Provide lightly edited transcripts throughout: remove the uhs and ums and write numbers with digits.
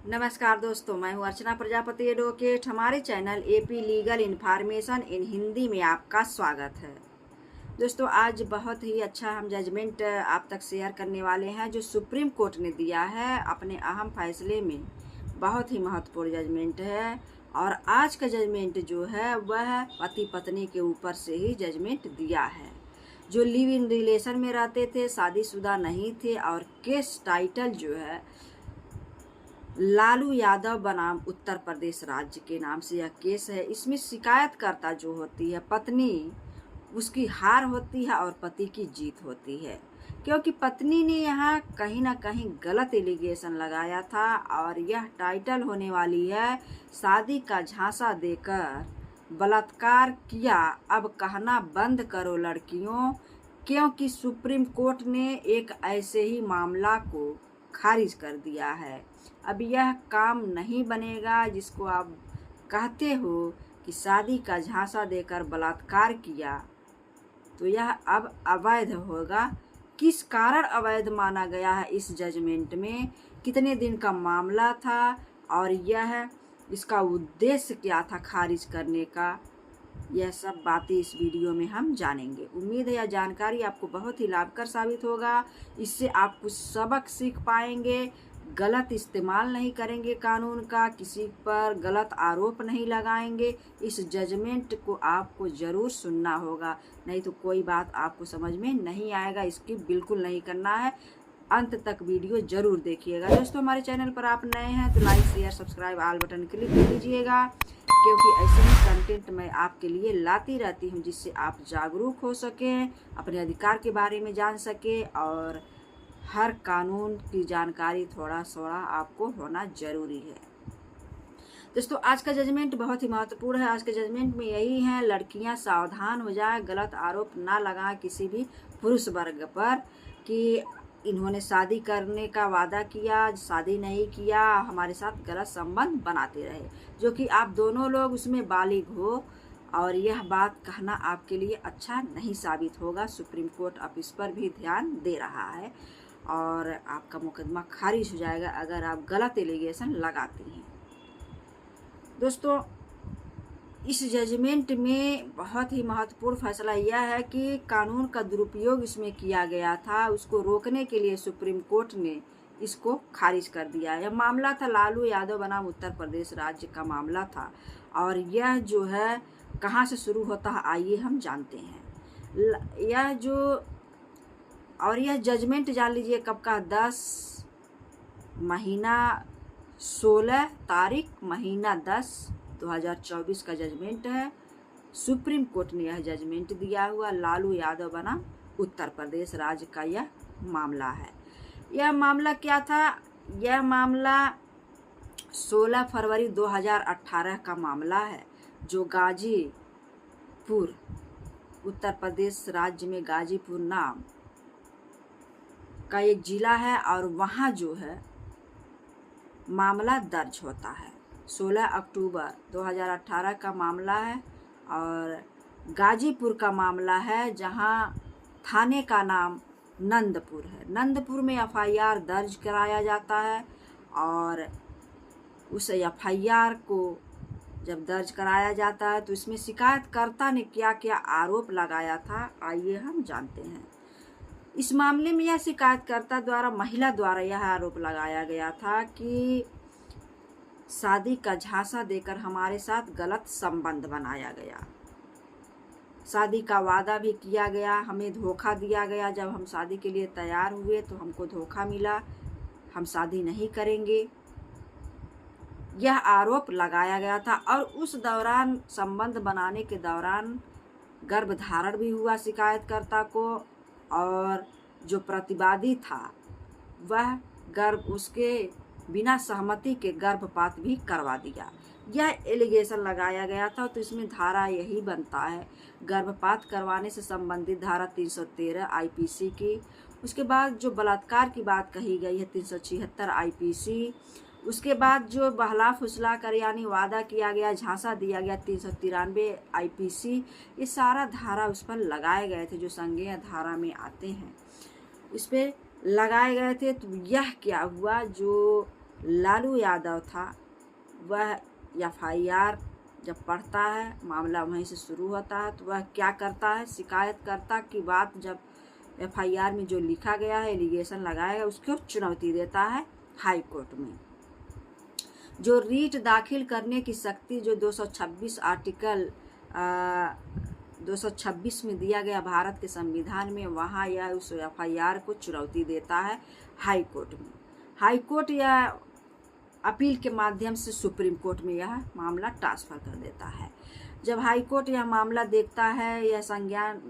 नमस्कार दोस्तों, मैं हूं अर्चना प्रजापति एडवोकेट। हमारे channel AP legal information in Hindi में आपका स्वागत है। दोस्तों, आज बहुत ही अच्छा हम जजमेंट आप तक शेयर करने वाले हैं जो सुप्रीम कोर्ट ने दिया है अपने अहम फैसले में। बहुत ही महत्वपूर्ण जजमेंट है और आज का जजमेंट जो है वह पति पत्नी के ऊपर से ही जजमेंट दिया है। जो लिव इन रिलेशन में रहते थे, शादीशुदा नहीं थे और केस टाइटल जो है लालू यादव बनाम उत्तर प्रदेश राज्य के नाम से यह केस है। इसमें शिकायतकर्ता जो होती है पत्नी, उसकी हार होती है और पति की जीत होती है, क्योंकि पत्नी ने यहाँ कहीं ना कहीं गलत एलिगेशन लगाया था और यह टाइटल होने वाली है शादी का झांसा देकर बलात्कार किया, अब कहना बंद करो लड़कियों। क्योंकि सुप्रीम कोर्ट ने एक ऐसे ही मामला को खारिज कर दिया है। अब यह काम नहीं बनेगा जिसको आप कहते हो कि शादी का झांसा देकर बलात्कार किया, तो यह अब अवैध होगा। किस कारण अवैध माना गया है इस जजमेंट में, कितने दिन का मामला था और यह इसका उद्देश्य क्या था खारिज करने का, यह सब बातें इस वीडियो में हम जानेंगे। उम्मीद है यह जानकारी आपको बहुत ही लाभकर साबित होगा। इससे आप कुछ सबक सीख पाएंगे, गलत इस्तेमाल नहीं करेंगे कानून का, किसी पर गलत आरोप नहीं लगाएंगे। इस जजमेंट को आपको ज़रूर सुनना होगा, नहीं तो कोई बात आपको समझ में नहीं आएगा। इसकी बिल्कुल नहीं करना है, अंत तक वीडियो जरूर देखिएगा। दोस्तों, हमारे चैनल पर आप नए हैं तो like share subscribe all button click कर लीजिएगा, क्योंकि ऐसे ही कंटेंट मैं आपके लिए लाती रहती हूं जिससे आप जागरूक हो सकें, अपने अधिकार के बारे में जान सके और हर कानून की जानकारी थोड़ा थोड़ा आपको होना जरूरी है। दोस्तों, आज का जजमेंट बहुत ही महत्वपूर्ण है। आज के जजमेंट में यही है, लड़कियां सावधान हो जाए, गलत आरोप ना लगाएं किसी भी पुरुष वर्ग पर कि इन्होंने शादी करने का वादा किया, शादी नहीं किया, हमारे साथ गलत संबंध बनाते रहे, जो कि आप दोनों लोग उसमें बालिग हो और यह बात कहना आपके लिए अच्छा नहीं साबित होगा। सुप्रीम कोर्ट अब इस पर भी ध्यान दे रहा है और आपका मुकदमा खारिज हो जाएगा अगर आप गलत एलिगेशन लगाती हैं। दोस्तों, इस जजमेंट में बहुत ही महत्वपूर्ण फैसला यह है कि कानून का दुरुपयोग इसमें किया गया था, उसको रोकने के लिए सुप्रीम कोर्ट ने इसको खारिज कर दिया। यह मामला था लालू यादव बनाम उत्तर प्रदेश राज्य का मामला था और यह जो है कहाँ से शुरू होता है आइए हम जानते हैं। यह जजमेंट जान लीजिए कब का, 10 महीना 16 तारीख महीना 10 2024 का जजमेंट है। सुप्रीम कोर्ट ने यह जजमेंट दिया हुआ लालू यादव बनाम उत्तर प्रदेश राज्य का यह मामला है। यह मामला क्या था? यह मामला 16 फरवरी 2018 का मामला है, जो गाजीपुर उत्तर प्रदेश राज्य में गाजीपुर नाम का एक जिला है और वहाँ जो है मामला दर्ज होता है। 16 अक्टूबर 2018 का मामला है और गाजीपुर का मामला है, जहां थाने का नाम नंदपुर है। नंदपुर में एफआईआर दर्ज कराया जाता है और उस एफआईआर को जब दर्ज कराया जाता है तो इसमें शिकायतकर्ता ने क्या क्या आरोप लगाया था आइए हम जानते हैं। इस मामले में यह शिकायतकर्ता द्वारा, महिला द्वारा यह आरोप लगाया गया था कि शादी का झांसा देकर हमारे साथ गलत संबंध बनाया गया, शादी का वादा भी किया गया, हमें धोखा दिया गया। जब हम शादी के लिए तैयार हुए तो हमको धोखा मिला, हम शादी नहीं करेंगे, यह आरोप लगाया गया था। और उस दौरान, संबंध बनाने के दौरान गर्भधारण भी हुआ शिकायतकर्ता को और जो प्रतिवादी था वह उसके बिना सहमति के गर्भपात भी करवा दिया। यह एलिगेशन लगाया गया था। तो इसमें धारा यही बनता है, गर्भपात करवाने से संबंधित धारा 313 आईपीसी की। उसके बाद जो बलात्कार की बात कही गई है 376 आईपीसी। उसके बाद जो बहला फुसला कर यानी वादा किया गया, झांसा दिया गया 393 आईपीसी। ये सारा धारा उस पर लगाए गए थे जो संज्ञेय धारा में आते हैं, इस पर लगाए गए थे। तो यह क्या हुआ, जो लालू यादव था, वह FIR जब पढ़ता है, मामला वहीं से शुरू होता है, तो वह क्या करता है, शिकायतकर्ता की बात जब FIR में जो लिखा गया है, एलिगेशन लगाया गया, उसको चुनौती देता है हाई कोर्ट में। जो रीट दाखिल करने की शक्ति जो 226 आर्टिकल 226 में दिया गया भारत के संविधान में, वहाँ यह उस FIR को चुनौती देता है हाई कोर्ट में। हाई कोर्ट या अपील के माध्यम से सुप्रीम कोर्ट में यह मामला ट्रांसफ़र कर देता है। जब हाई कोर्ट यह मामला देखता है, यह संज्ञान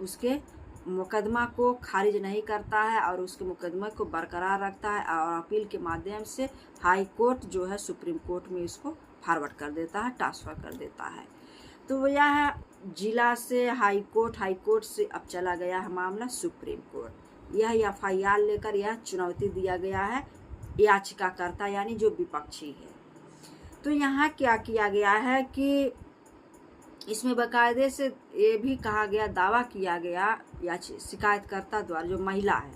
उसके मुकदमा को खारिज नहीं करता है और उसके मुकदमे को बरकरार रखता है और अपील के माध्यम से हाई कोर्ट जो है सुप्रीम कोर्ट में इसको फॉरवर्ड कर देता है, ट्रांसफ़र कर देता है। तो यह जिला से हाई कोर्ट से अब चला गया है मामला सुप्रीम कोर्ट। यह FIR लेकर यह चुनौती दिया गया है याचिकाकर्ता यानी जो विपक्षी है। तो यहाँ क्या किया गया है कि इसमें बाकायदे से ये भी कहा गया, दावा किया गया या शिकायतकर्ता द्वारा जो महिला है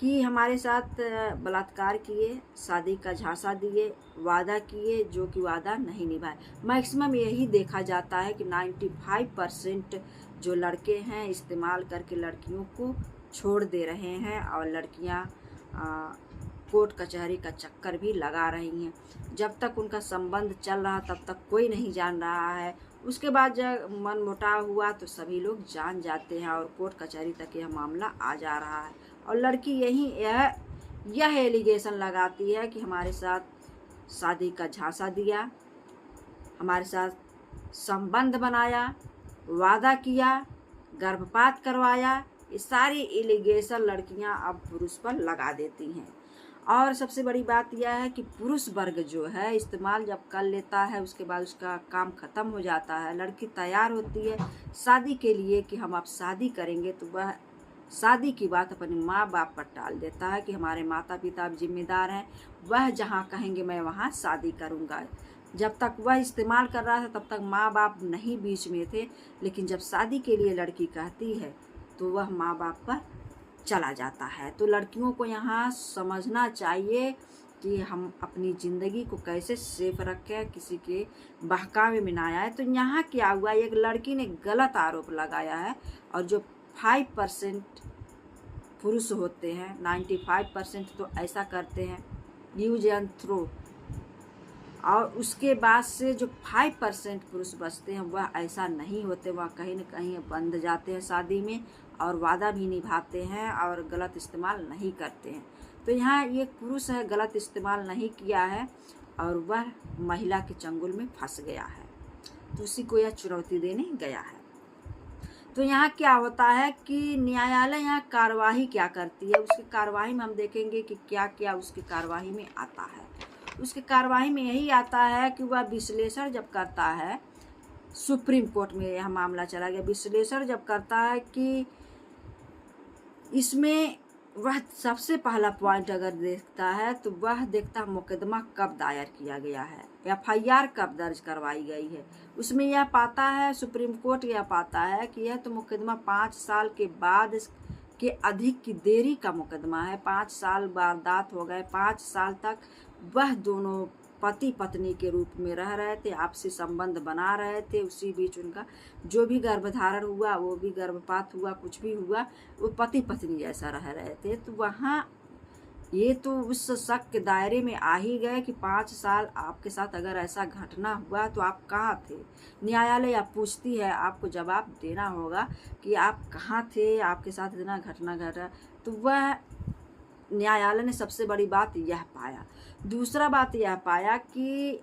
कि हमारे साथ बलात्कार किए, शादी का झांसा दिए, वादा किए जो कि वादा नहीं निभाए। मैक्सिमम यही देखा जाता है कि 95% जो लड़के हैं इस्तेमाल करके लड़कियों को छोड़ दे रहे हैं और लड़कियां कोर्ट कचहरी का चक्कर भी लगा रही हैं। जब तक उनका संबंध चल रहा तब तक कोई नहीं जान रहा है, उसके बाद जब मनमुटाव हुआ तो सभी लोग जान जाते हैं और कोर्ट कचहरी तक यह मामला आ जा रहा है। और लड़की यह एलिगेशन लगाती है कि हमारे साथ शादी का झांसा दिया, हमारे साथ संबंध बनाया, वादा किया, गर्भपात करवाया। ये सारी एलिगेशन लड़कियां अब पुरुष पर लगा देती हैं। और सबसे बड़ी बात यह है कि पुरुष वर्ग जो है इस्तेमाल जब कर लेता है, उसके बाद उसका काम ख़त्म हो जाता है। लड़की तैयार होती है शादी के लिए कि हम अब शादी करेंगे, तो वह शादी की बात अपने माँ बाप पर टाल देता है कि हमारे माता पिता अब जिम्मेदार हैं, वह जहाँ कहेंगे मैं वहाँ शादी करूँगा। जब तक वह इस्तेमाल कर रहा था तब तक माँ बाप नहीं बीच में थे, लेकिन जब शादी के लिए लड़की कहती है तो वह माँ बाप पर चला जाता है। तो लड़कियों को यहाँ समझना चाहिए कि हम अपनी ज़िंदगी को कैसे सेफ रखें, किसी के बहकावे में ना आए। तो यहाँ क्या हुआ, एक लड़की ने गलत आरोप लगाया है और जो 5% पुरुष होते हैं, 95% तो ऐसा करते हैं यूज एंड थ्रो, और उसके बाद से जो 5% पुरुष बचते हैं वह ऐसा नहीं होते, वह कहीं न कहीं बंध जाते हैं शादी में और वादा भी निभाते हैं और गलत इस्तेमाल नहीं करते हैं। तो यहाँ ये पुरुष है गलत इस्तेमाल नहीं किया है और वह महिला के चंगुल में फंस गया है, तो उसी को यह चुनौती देने गया है। तो यहाँ क्या होता है कि न्यायालय यहाँ कार्यवाही क्या करती है, उसकी कार्यवाही में हम देखेंगे कि क्या क्या उसकी कार्यवाही में आता है। उसकी कार्यवाही में यही आता है कि वह विश्लेषण जब करता है, सुप्रीम कोर्ट में यह मामला चला गया, विश्लेषण जब करता है कि इसमें वह सबसे पहला पॉइंट अगर देखता है तो वह देखता मुकदमा कब दायर किया गया है, FIR कब दर्ज करवाई गई है। उसमें यह पाता है, सुप्रीम कोर्ट यह पाता है कि यह तो मुकदमा 5 साल के बाद के अधिक की देरी का मुकदमा है। 5 साल वारदात हो गए, 5 साल तक वह दोनों पति पत्नी के रूप में रह रहे थे, आपसी संबंध बना रहे थे, उसी बीच उनका जो भी गर्भधारण हुआ, वो भी गर्भपात हुआ, कुछ भी हुआ, वो पति पत्नी जैसा रह रहे थे। तो वहाँ ये तो उस शक के दायरे में आ ही गए कि 5 साल आपके साथ अगर ऐसा घटना हुआ तो आप कहाँ थे। न्यायालय आप पूछती है, आपको जवाब देना होगा कि आप कहाँ थे, आपके साथ इतना घटना घटा। तो वह न्यायालय ने सबसे बड़ी बात यह पाया। दूसरा बात यह पाया कि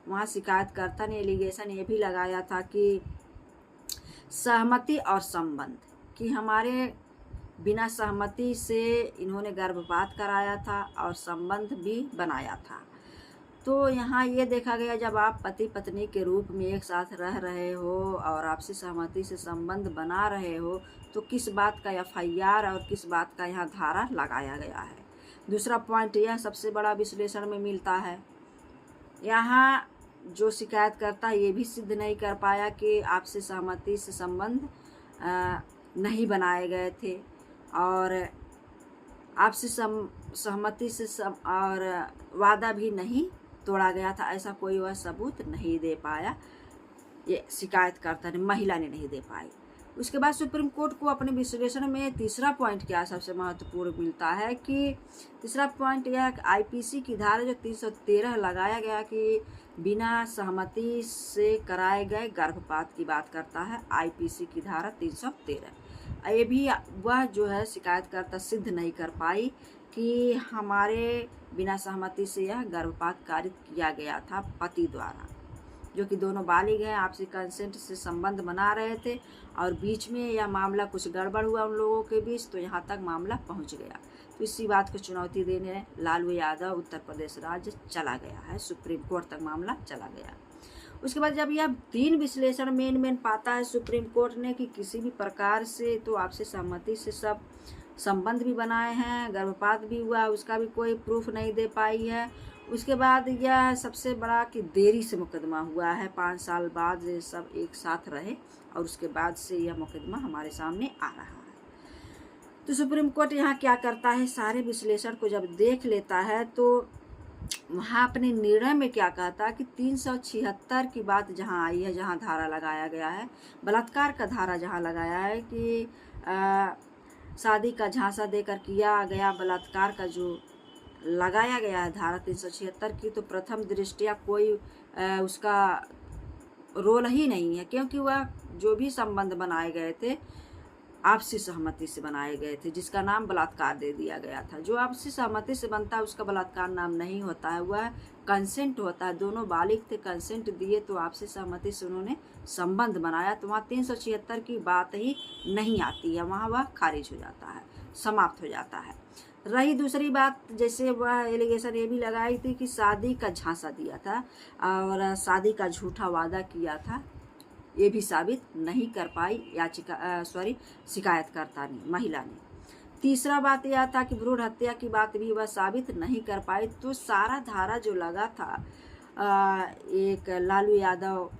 वहाँ शिकायतकर्ता ने एलिगेशन ये भी लगाया था कि सहमति और संबंध, कि हमारे बिना सहमति से इन्होंने गर्भपात कराया था और संबंध भी बनाया था। तो यहाँ ये देखा गया जब आप पति पत्नी के रूप में एक साथ रह रहे हो और आपसी सहमति से संबंध बना रहे हो तो किस बात का FIR और किस बात का यहाँ धारा लगाया गया है। दूसरा पॉइंट यह सबसे बड़ा विश्लेषण में मिलता है, यहाँ जो शिकायत करता है ये भी सिद्ध नहीं कर पाया कि आपसे सहमति से संबंध नहीं बनाए गए थे और आपसी सहमति से और वादा भी नहीं तोड़ा गया था, ऐसा कोई वह सबूत नहीं दे पाया। ये शिकायतकर्ता ने, महिला ने नहीं दे पाई। उसके बाद सुप्रीम कोर्ट को अपने विश्लेषण में तीसरा पॉइंट क्या सबसे महत्वपूर्ण मिलता है कि तीसरा पॉइंट यह आईपीसी की धारा जो 313 लगाया गया कि बिना सहमति से कराए गए गर्भपात की बात करता है। आईपीसी की धारा 313 ये भी वह जो है शिकायतकर्ता सिद्ध नहीं कर पाई कि हमारे बिना सहमति से यह गर्भपात कारित किया गया था पति द्वारा, जो कि दोनों बालिग हैं, आपसी कंसेंट से संबंध बना रहे थे और बीच में यह मामला कुछ गड़बड़ हुआ उन लोगों के बीच, तो यहाँ तक मामला पहुँच गया। तो इसी बात को चुनौती देने लालू यादव उत्तर प्रदेश राज्य चला गया है, सुप्रीम कोर्ट तक मामला चला गया। उसके बाद जब यह 3 विश्लेषण मेन पाता है सुप्रीम कोर्ट ने कि किसी भी प्रकार से तो आपसे सहमति से सब संबंध भी बनाए हैं, गर्भपात भी हुआ, उसका भी कोई प्रूफ नहीं दे पाई है। उसके बाद यह सबसे बड़ा कि देरी से मुकदमा हुआ है, 5 साल बाद ये सब एक साथ रहे और उसके बाद से यह मुकदमा हमारे सामने आ रहा है। तो सुप्रीम कोर्ट यहाँ क्या करता है, सारे विश्लेषण को जब देख लेता है तो वहाँ अपने निर्णय में क्या कहता है कि 376 की बात जहाँ आई है, जहाँ धारा लगाया गया है, बलात्कार का धारा जहाँ लगाया है कि शादी का झांसा देकर किया गया बलात्कार का जो लगाया गया है धारा 376 की, तो प्रथम दृष्टया कोई उसका रोल ही नहीं है, क्योंकि वह जो भी संबंध बनाए गए थे आपसी सहमति से बनाए गए थे, जिसका नाम बलात्कार दे दिया गया था। जो आपसी सहमति से बनता है उसका बलात्कार नाम नहीं होता है, वह कंसेंट होता है। दोनों बालिग थे, कंसेंट दिए तो आपसी सहमति से उन्होंने संबंध बनाया, तो वहाँ 376 की बात ही नहीं आती है, वहाँ वह खारिज हो जाता है, समाप्त हो जाता है। रही दूसरी बात, जैसे वह एलिगेशन ये भी लगाई थी कि शादी का झांसा दिया था और शादी का झूठा वादा किया था, ये भी साबित नहीं कर पाई शिकायतकर्ता ने, महिला ने। तीसरा बात यह था कि भ्रूण हत्या की बात भी वह साबित नहीं कर पाई। तो सारा धारा जो लगा था एक लालू यादव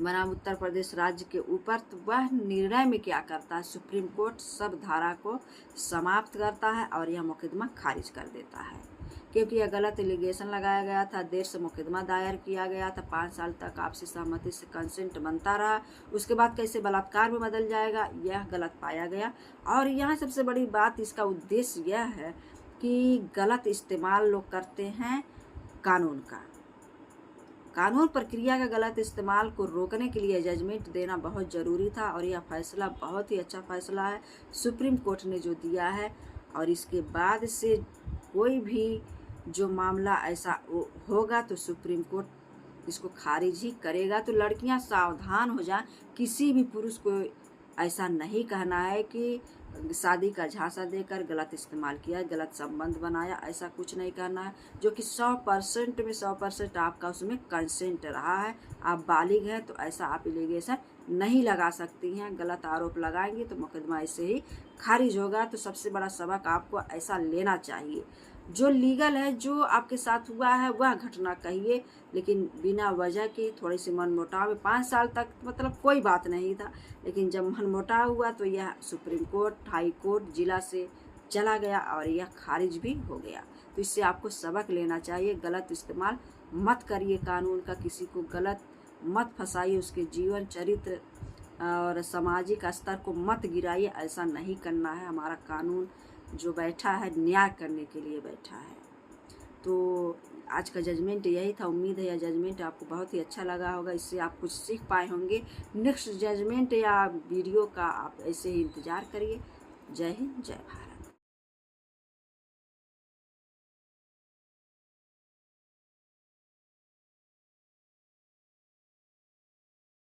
बनाम उत्तर प्रदेश राज्य के ऊपर, तो वह निर्णय में क्या करता है, सुप्रीम कोर्ट सब धारा को समाप्त करता है और यह मुकदमा खारिज कर देता है, क्योंकि यह गलत एलिगेशन लगाया गया था, देर से मुकदमा दायर किया गया था, 5 साल तक आपसी सहमति से कंसेंट बनता रहा, उसके बाद कैसे बलात्कार में बदल जाएगा, यह गलत पाया गया। और यहाँ सबसे बड़ी बात, इसका उद्देश्य यह है कि गलत इस्तेमाल लोग करते हैं कानून का, कानून प्रक्रिया का गलत इस्तेमाल को रोकने के लिए जजमेंट देना बहुत ज़रूरी था और यह फैसला बहुत ही अच्छा फैसला है सुप्रीम कोर्ट ने जो दिया है। और इसके बाद से कोई भी जो मामला ऐसा होगा तो सुप्रीम कोर्ट इसको खारिज ही करेगा। तो लड़कियां सावधान हो जाएं, किसी भी पुरुष को ऐसा नहीं कहना है कि शादी का झांसा देकर गलत इस्तेमाल किया, गलत संबंध बनाया, ऐसा कुछ नहीं कहना है, जो कि 100% में 100% आपका उसमें कंसेंट रहा है, आप बालिग हैं, तो ऐसा आप एलिगेशन नहीं लगा सकती हैं। गलत आरोप लगाएंगे तो मुकदमा ऐसे ही खारिज होगा। तो सबसे बड़ा सबक आपको ऐसा लेना चाहिए, जो लीगल है, जो आपके साथ हुआ है वह घटना कहिए, लेकिन बिना वजह के थोड़ी सी मनमुटाव में 5 साल तक मतलब कोई बात नहीं था, लेकिन जब मनमुटाव हुआ तो यह सुप्रीम कोर्ट, हाई कोर्ट, जिला से चला गया और यह खारिज भी हो गया। तो इससे आपको सबक लेना चाहिए, गलत इस्तेमाल मत करिए कानून का, किसी को गलत मत फंसाइए, उसके जीवन चरित्र और सामाजिक स्तर को मत गिराइए, ऐसा नहीं करना है। हमारा कानून जो बैठा है न्याय करने के लिए बैठा है। तो आज का जजमेंट यही था। उम्मीद है यह जजमेंट आपको बहुत ही अच्छा लगा होगा, इससे आप कुछ सीख पाए होंगे। नेक्स्ट जजमेंट या वीडियो का आप ऐसे ही इंतज़ार करिए। जय हिंद, जय भारत।